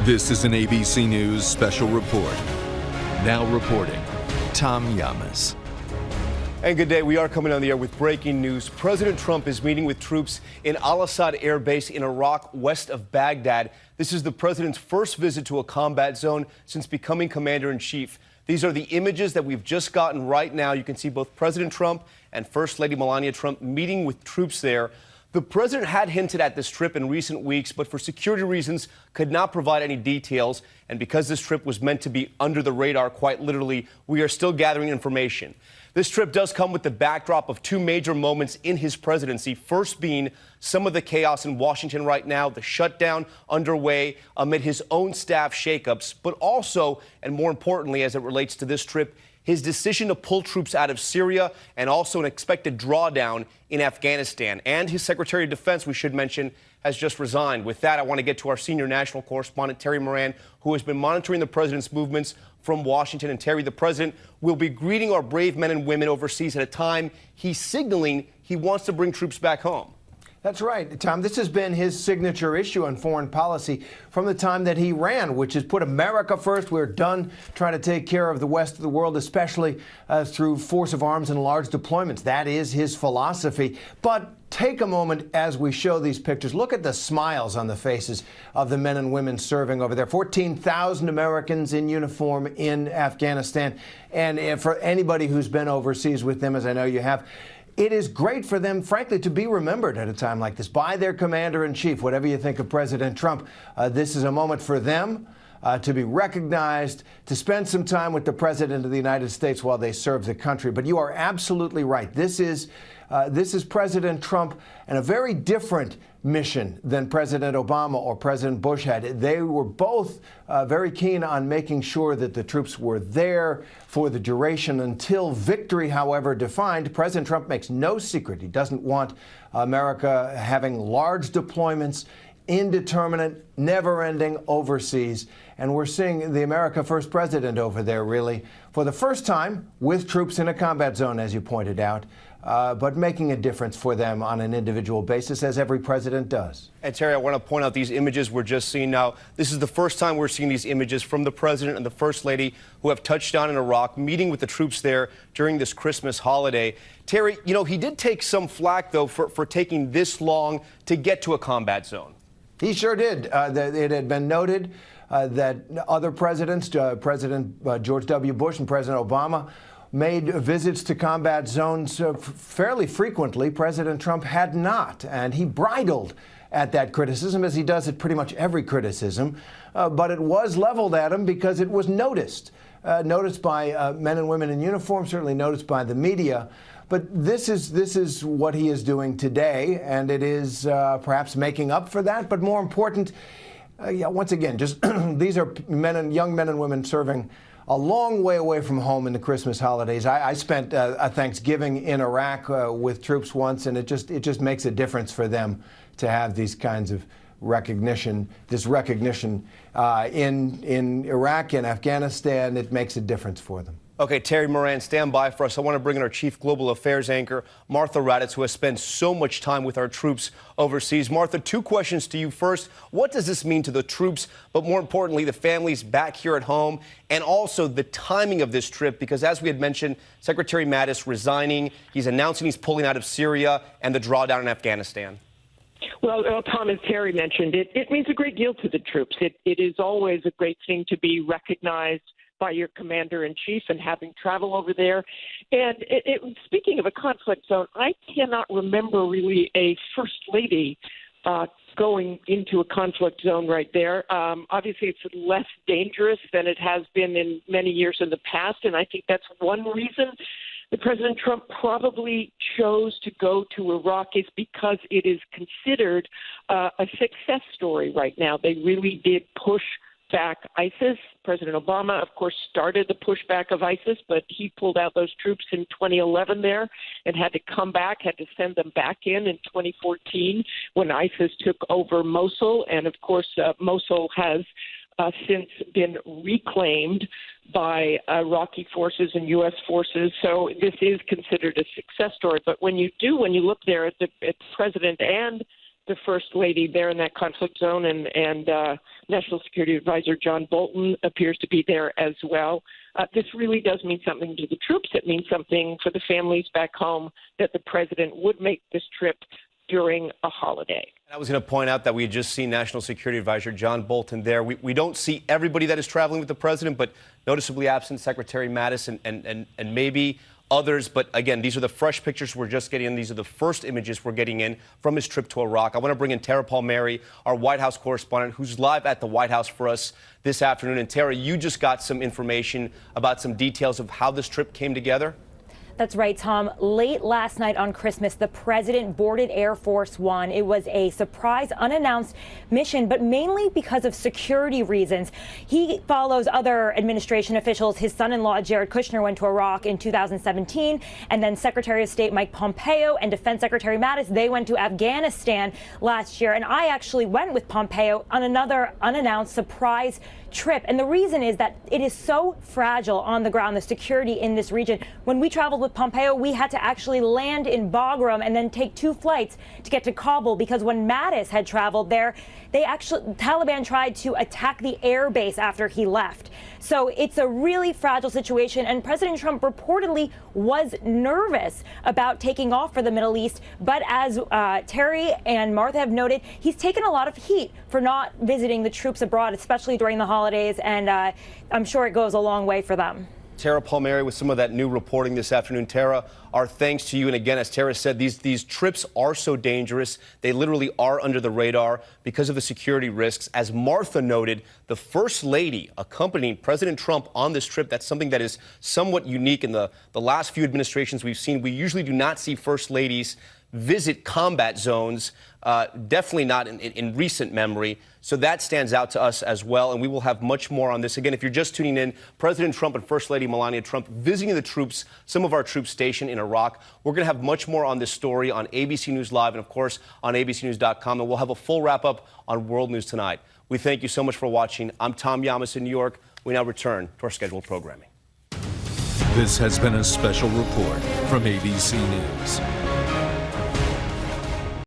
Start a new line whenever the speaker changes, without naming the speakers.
This is an ABC News special report. Now reporting, Tom Yamas.
And good day. We are coming on the air with breaking news. President Trump is meeting with troops in Asad Air Base in Iraq, west of Baghdad. This is the president's first visit to a combat zone since becoming commander-in-chief. These are the images that we've just gotten right now. You can see both President Trump and First Lady Melania Trump meeting with troops there. The president had hinted at this trip in recent weeks, but for security reasons could not provide any details. And because this trip was meant to be under the radar, quite literally, we are still gathering information. This trip does come with the backdrop of two major moments in his presidency, first being some of the chaos in Washington right now, the shutdown underway amid his own staff shakeups, but also, and more importantly, as it relates to this trip, his decision to pull troops out of Syria and also an expected drawdown in Afghanistan. And his Secretary of Defense, we should mention, has just resigned. With that, I want to get to our senior national correspondent, Terry Moran, who has been monitoring the president's movements from Washington. And Terry, the president will be greeting our brave men and women overseas at a time he's signaling he wants to bring troops back home.
That's right, Tom. This has been his signature issue on foreign policy from the time that he ran, which is put America first. We're done trying to take care of the rest of the world, especially through force of arms and large deployments. That is his philosophy. But take a moment as we show these pictures. Look at the smiles on the faces of the men and women serving over there. 14,000 Americans in uniform in Afghanistan. And for anybody who's been overseas with them, as I know you have, it is great for them, frankly, to be remembered at a time like this by their commander-in-chief. Whatever you think of President Trump, this is a moment for them to be recognized, to spend some time with the President of the United States while they serve the country. But you are absolutely right. This is President Trump and a very different mission than President Obama or President Bush had. They were both very keen on making sure that the troops were there for the duration until victory, however defined. President Trump makes no secret. He doesn't want America having large deployments, indeterminate, never-ending overseas. And we're seeing the America First president over there, really, for the first time with troops in a combat zone, as you pointed out, but making a difference for them on an individual basis, as every president does.
And Terry, I want to point out these images we're just seeing now. This is the first time we're seeing these images from the president and the first lady who have touched down in Iraq, meeting with the troops there during this Christmas holiday. Terry, you know, he did take some flack, though, for taking this long to get to a combat zone.
He sure did. It had been noted that other presidents, President George W. Bush and President Obama, made visits to combat zones fairly frequently. President Trump had not, and he bridled at that criticism, as he does at pretty much every criticism. But it was leveled at him because it was noticed by men and women in uniform, certainly noticed by the media. But this is what he is doing today, and it is perhaps making up for that. But more important, once again, just these are young men and women serving a long way away from home in the Christmas holidays. I spent a Thanksgiving in Iraq with troops once, and it just makes a difference for them to have these kinds of recognition. This recognition in Iraq and Afghanistan, it makes a difference for them.
Okay, Terry Moran, stand by for us. I want to bring in our Chief Global Affairs anchor, Martha Raddatz, who has spent so much time with our troops overseas. Martha, two questions to you. First, what does this mean to the troops, but more importantly, the families back here at home, and also the timing of this trip? Because as we had mentioned, Secretary Mattis resigning, he's announcing he's pulling out of Syria and the drawdown in Afghanistan.
Well, Tom, as Terry mentioned, it means a great deal to the troops. It is always a great thing to be recognized by your commander-in-chief and having travel over there. And speaking of a conflict zone, I cannot remember really a first lady going into a conflict zone right there. Obviously, it's less dangerous than it has been in many years in the past, and I think that's one reason that President Trump probably chose to go to Iraq is because it is considered a success story right now. They really did push back ISIS. President Obama, of course, started the pushback of ISIS, but he pulled out those troops in 2011 there and had to come back, had to send them back in 2014 when ISIS took over Mosul. And, of course, Mosul has since been reclaimed by Iraqi forces and U.S. forces. So this is considered a success story. But when you look there at the president and the First Lady there in that conflict zone, and National Security Advisor John Bolton appears to be there as well. This really does mean something to the troops. It means something for the families back home that the president would make this trip during a holiday.
I was going to point out that we had just seen National Security Advisor John Bolton there. We don't see everybody that is traveling with the president, but noticeably absent Secretary Mattis and maybe others. But again, these are the fresh pictures we're just getting in. These are the first images we're getting in from his trip to Iraq. I want to bring in Tara Palmieri, our White House correspondent, who's live at the White House for us this afternoon. And Tara, you just got some information about some details of how this trip came together.
That's right, Tom. Late last night on Christmas, the president boarded Air Force One. It was a surprise, unannounced mission, but mainly because of security reasons. He follows other administration officials. His son-in-law, Jared Kushner, went to Iraq in 2017, and then Secretary of State Mike Pompeo and Defense Secretary Mattis, they went to Afghanistan last year. And I actually went with Pompeo on another unannounced surprise trip. And the reason is that it is so fragile on the ground, the security in this region. When we traveled with Pompeo, we had to actually land in Bagram and then take 2 flights to get to Kabul, because when Mattis had traveled there, Taliban tried to attack the air base after he left. So it's a really fragile situation, and President Trump reportedly was nervous about taking off for the Middle East. But as Terry and Martha have noted, he's taken a lot of heat for not visiting the troops abroad, especially during the holidays, and I'm sure it goes a long way for them.
Tara Palmieri with some of that new reporting this afternoon. Tara, our thanks to you. And again, as Tara said, these trips are so dangerous. They literally are under the radar because of the security risks. As Martha noted, the First Lady accompanying President Trump on this trip, that's something that is somewhat unique in the last few administrations we've seen. We usually do not see First Ladies visit combat zones, definitely not in recent memory. So that stands out to us as well, and we will have much more on this. Again, if you're just tuning in, President Trump and First Lady Melania Trump visiting the troops, some of our troops stationed in Iraq. We're going to have much more on this story on ABC News Live and, of course, on abcnews.com, and we'll have a full wrap-up on World News Tonight. We thank you so much for watching. I'm Tom Yamas in New York. We now return to our scheduled programming.
This has been a special report from ABC News.